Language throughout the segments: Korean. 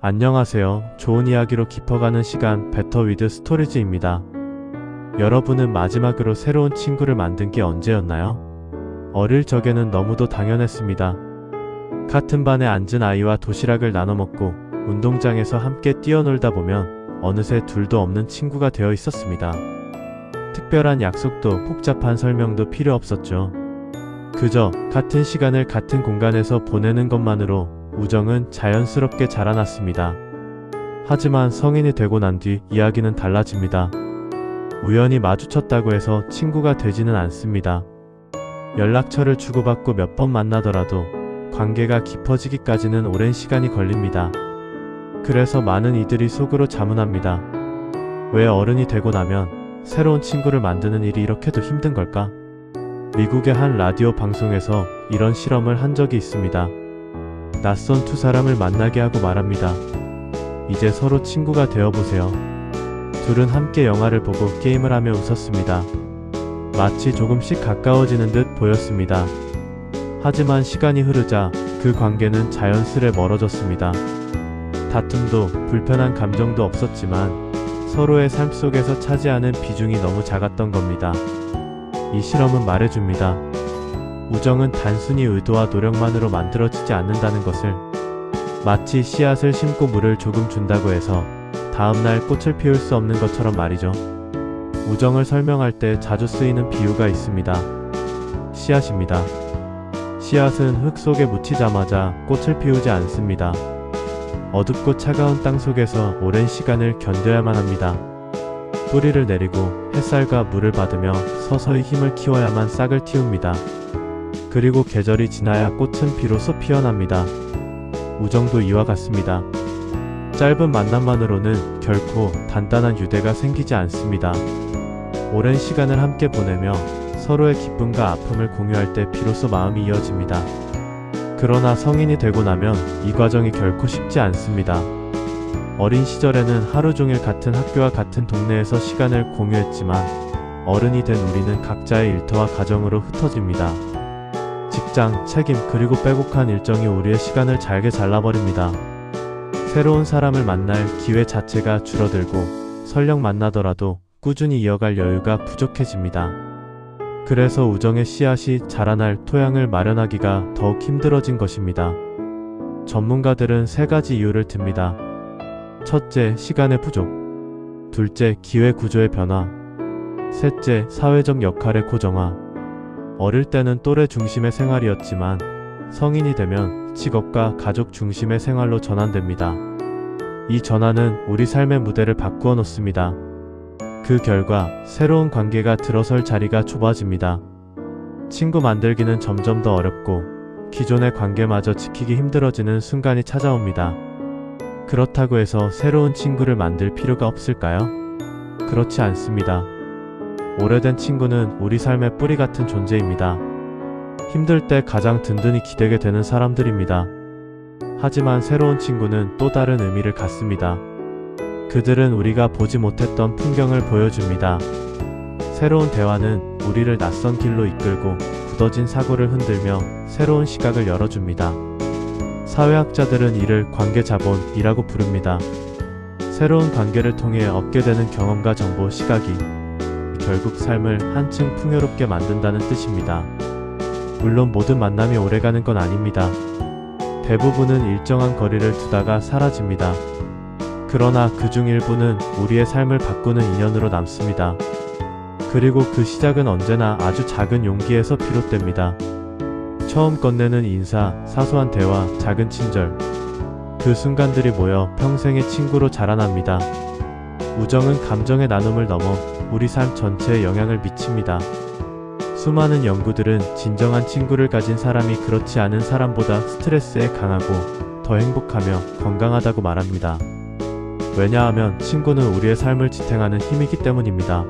안녕하세요. 좋은 이야기로 깊어가는 시간 베터 위드 스토리지입니다. 여러분은 마지막으로 새로운 친구를 만든 게 언제였나요? 어릴 적에는 너무도 당연했습니다. 같은 반에 앉은 아이와 도시락을 나눠 먹고 운동장에서 함께 뛰어놀다 보면 어느새 둘도 없는 친구가 되어 있었습니다. 특별한 약속도 복잡한 설명도 필요 없었죠. 그저 같은 시간을 같은 공간에서 보내는 것만으로 우정은 자연스럽게 자라났습니다. 하지만 성인이 되고 난 뒤 이야기는 달라집니다. 우연히 마주쳤다고 해서 친구가 되지는 않습니다. 연락처를 주고받고 몇 번 만나더라도 관계가 깊어지기까지는 오랜 시간이 걸립니다. 그래서 많은 이들이 속으로 자문합니다. 왜 어른이 되고 나면 새로운 친구를 만드는 일이 이렇게도 힘든 걸까? 미국의 한 라디오 방송에서 이런 실험을 한 적이 있습니다. 낯선 두 사람을 만나게 하고 말합니다. 이제 서로 친구가 되어보세요. 둘은 함께 영화를 보고 게임을 하며 웃었습니다. 마치 조금씩 가까워지는 듯 보였습니다. 하지만 시간이 흐르자 그 관계는 자연스레 멀어졌습니다. 다툼도 불편한 감정도 없었지만 서로의 삶 속에서 차지하는 비중이 너무 작았던 겁니다. 이 실험은 말해줍니다. 우정은 단순히 의도와 노력만으로 만들어지지 않는다는 것을. 마치 씨앗을 심고 물을 조금 준다고 해서 다음날 꽃을 피울 수 없는 것처럼 말이죠. 우정을 설명할 때 자주 쓰이는 비유가 있습니다. 씨앗입니다. 씨앗은 흙 속에 묻히자마자 꽃을 피우지 않습니다. 어둡고 차가운 땅 속에서 오랜 시간을 견뎌야만 합니다. 뿌리를 내리고 햇살과 물을 받으며 서서히 힘을 키워야만 싹을 틔웁니다. 그리고 계절이 지나야 꽃은 비로소 피어납니다. 우정도 이와 같습니다. 짧은 만남만으로는 결코 단단한 유대가 생기지 않습니다. 오랜 시간을 함께 보내며 서로의 기쁨과 아픔을 공유할 때 비로소 마음이 이어집니다. 그러나 성인이 되고 나면 이 과정이 결코 쉽지 않습니다. 어린 시절에는 하루 종일 같은 학교와 같은 동네에서 시간을 공유했지만 어른이 된 우리는 각자의 일터와 가정으로 흩어집니다. 직장, 책임, 그리고 빼곡한 일정이 우리의 시간을 잘게 잘라버립니다. 새로운 사람을 만날 기회 자체가 줄어들고 설령 만나더라도 꾸준히 이어갈 여유가 부족해집니다. 그래서 우정의 씨앗이 자라날 토양을 마련하기가 더욱 힘들어진 것입니다. 전문가들은 세 가지 이유를 듭니다. 첫째, 시간의 부족. 둘째, 기회 구조의 변화. 셋째, 사회적 역할의 고정화. 어릴 때는 또래 중심의 생활이었지만 성인이 되면 직업과 가족 중심의 생활로 전환됩니다. 이 전환은 우리 삶의 무대를 바꾸어 놓습니다. 그 결과 새로운 관계가 들어설 자리가 좁아집니다. 친구 만들기는 점점 더 어렵고 기존의 관계마저 지키기 힘들어지는 순간이 찾아옵니다. 그렇다고 해서 새로운 친구를 만들 필요가 없을까요? 그렇지 않습니다. 오래된 친구는 우리 삶의 뿌리 같은 존재입니다. 힘들 때 가장 든든히 기대게 되는 사람들입니다. 하지만 새로운 친구는 또 다른 의미를 갖습니다. 그들은 우리가 보지 못했던 풍경을 보여줍니다. 새로운 대화는 우리를 낯선 길로 이끌고 굳어진 사고를 흔들며 새로운 시각을 열어줍니다. 사회학자들은 이를 관계자본이라고 부릅니다. 새로운 관계를 통해 얻게 되는 경험과 정보, 시각이 결국 삶을 한층 풍요롭게 만든다는 뜻입니다. 물론 모든 만남이 오래가는 건 아닙니다. 대부분은 일정한 거리를 두다가 사라집니다. 그러나 그중 일부는 우리의 삶을 바꾸는 인연으로 남습니다. 그리고 그 시작은 언제나 아주 작은 용기에서 비롯됩니다. 처음 건네는 인사, 사소한 대화, 작은 친절. 그 순간들이 모여 평생의 친구로 자라납니다. 우정은 감정의 나눔을 넘어 우리 삶 전체에 영향을 미칩니다. 수많은 연구들은 진정한 친구를 가진 사람이 그렇지 않은 사람보다 스트레스에 강하고 더 행복하며 건강하다고 말합니다. 왜냐하면 친구는 우리의 삶을 지탱하는 힘이기 때문입니다.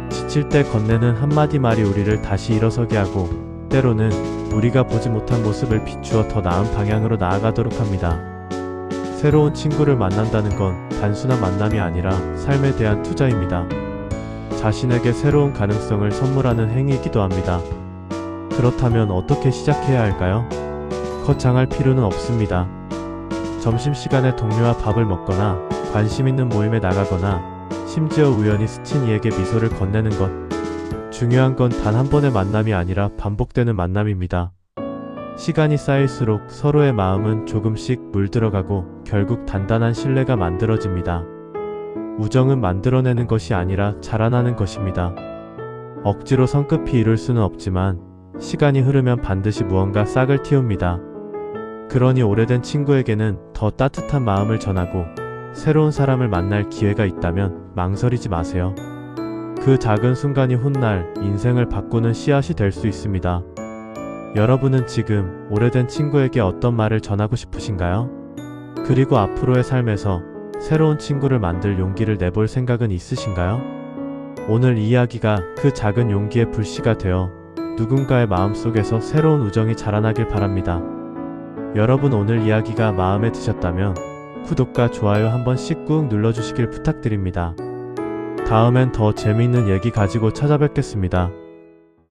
지칠 때 건네는 한마디 말이 우리를 다시 일어서게 하고 때로는 우리가 보지 못한 모습을 비추어 더 나은 방향으로 나아가도록 합니다. 새로운 친구를 만난다는 건 단순한 만남이 아니라 삶에 대한 투자입니다. 자신에게 새로운 가능성을 선물하는 행위이기도 합니다. 그렇다면 어떻게 시작해야 할까요? 거창할 필요는 없습니다. 점심시간에 동료와 밥을 먹거나 관심 있는 모임에 나가거나 심지어 우연히 스친 이에게 미소를 건네는 것. 중요한 건 단 한 번의 만남이 아니라 반복되는 만남입니다. 시간이 쌓일수록 서로의 마음은 조금씩 물들어가고 결국 단단한 신뢰가 만들어집니다. 우정은 만들어내는 것이 아니라 자라나는 것입니다. 억지로 성급히 이룰 수는 없지만 시간이 흐르면 반드시 무언가 싹을 틔웁니다. 그러니 오래된 친구에게는 더 따뜻한 마음을 전하고 새로운 사람을 만날 기회가 있다면 망설이지 마세요. 그 작은 순간이 훗날 인생을 바꾸는 씨앗이 될 수 있습니다. 여러분은 지금 오래된 친구에게 어떤 말을 전하고 싶으신가요? 그리고 앞으로의 삶에서 새로운 친구를 만들 용기를 내볼 생각은 있으신가요? 오늘 이야기가 그 작은 용기의 불씨가 되어 누군가의 마음속에서 새로운 우정이 자라나길 바랍니다. 여러분, 오늘 이야기가 마음에 드셨다면 구독과 좋아요 한 번씩 꾹 눌러주시길 부탁드립니다. 다음엔 더 재미있는 얘기 가지고 찾아뵙겠습니다.